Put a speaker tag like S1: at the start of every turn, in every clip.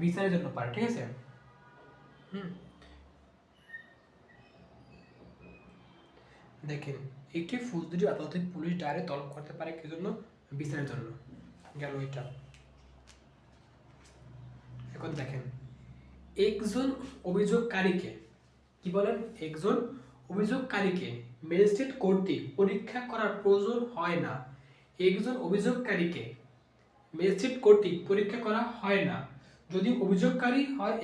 S1: বিচারের জন্য পারে, ঠিক আছে। দেখেন, একটি ফৌজদারি আদালতে পুলিশ ডায়েরি তলব করতে পারে কি জন্য? বিচারের জন্য। গেল এটা। এখন দেখেন, একজন অভিযোগকারীকে কি বলেন? একজন অভিযোগকারীকে ম্যাজিস্ট্রেট কর্তৃক পরীক্ষা করার প্রয়োজন হয় না। একজন অভিযোগকারীকে ম্যাজিস্ট্রেট কর্তৃক পরীক্ষা করা হয় না যদি অভিযোগকারী হয়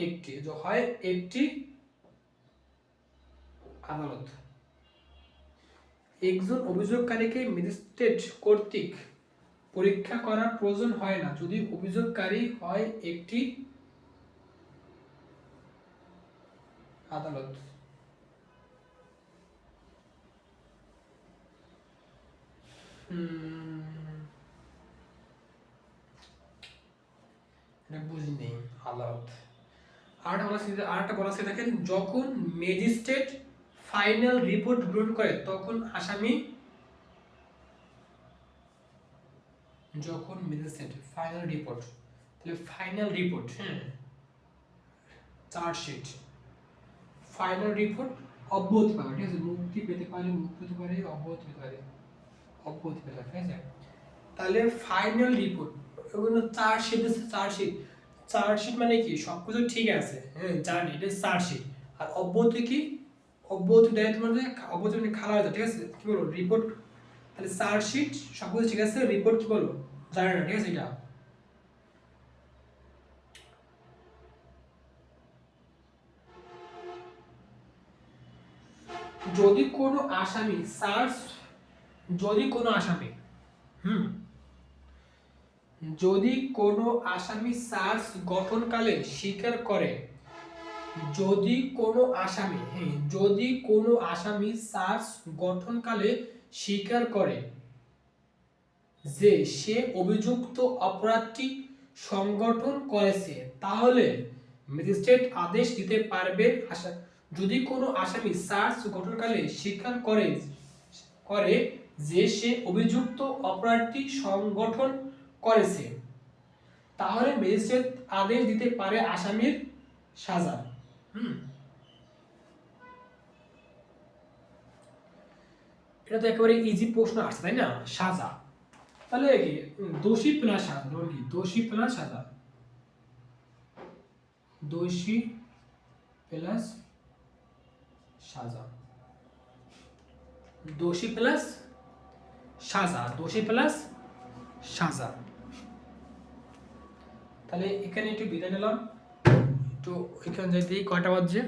S1: একটি আদালত। একজন অভিযোগকারীকে ম্যাজিস্ট্রেট কর্তৃক পরীক্ষা করার প্রয়োজন হয় না যদি অভিযোগকারী হয় একটি আদালত। বুঝিনি আদালত। আরেকটা বলা আছে দেখেন, যখন ম্যাজিস্ট্রেট ফাইনাল রিপোর্ট গ্রহণ করে তখন আসামি, যখন ম্যাজিস্ট্রেট ফাইনাল রিপোর্ট, তাহলে ফাইনাল রিপোর্ট, হ্যাঁ, চার্জশিট, ফাইনাল রিপোর্ট অব্যাহতি পাবে, ঠিক আছে, মুক্তি পেতে পারে, অব্যাহতি পেতে পারে, ঠিক আছে। তাহলে ফাইনাল রিপোর্ট, ওগুলো চার্জশিট মানে কি? সবকিছু ঠিক আছে, হ্যাঁ, জানি এটা চার্জশিট। আর অব্যাহতি কি? অব্যাহতি দেয় তোমার, অব্যাহতি মানে খালা হয়ে যায়, ঠিক আছে, কি বলবো, রিপোর্ট। তাহলে চার্জশিট সবকিছু ঠিক আছে, রিপোর্ট কি বলো, জানি না, ঠিক আছে। এটা যদি কোনো আসামি যদি কোনো আসামি চার্জ গঠনকালে স্বীকার করে, যদি কোনো আসামি চার্জ গঠনকালে স্বীকার করে যে সে অভিযুক্ত অপরাধটি সংগঠন করেছে, তাহলে ম্যাজিস্ট্রেট আদেশ দিতে পারবেন। যদি কোনো আসামি চার্জ গঠনকালে স্বীকার করে যে সে অভিযুক্ত অপরাধটি সংগঠন করেছে, তাহলে ম্যাজিস্ট্রেট আদেশ দিতে পারে আসামির সাজা। এটা তো একেবারে ইজি প্রশ্ন আসছে, তাই না? সাজা, তাহলে কি দোষী প্লাস সাজা, কি দোষী প্লাস সাজা, দোষী প্লাস সাজা, দোষী প্লাস সাজা, দোষী প্লাস সাজা। তাহলে এখানে একটু বিদায় নিলাম, তো এখানে যাইতেই কয়টা বাজছে?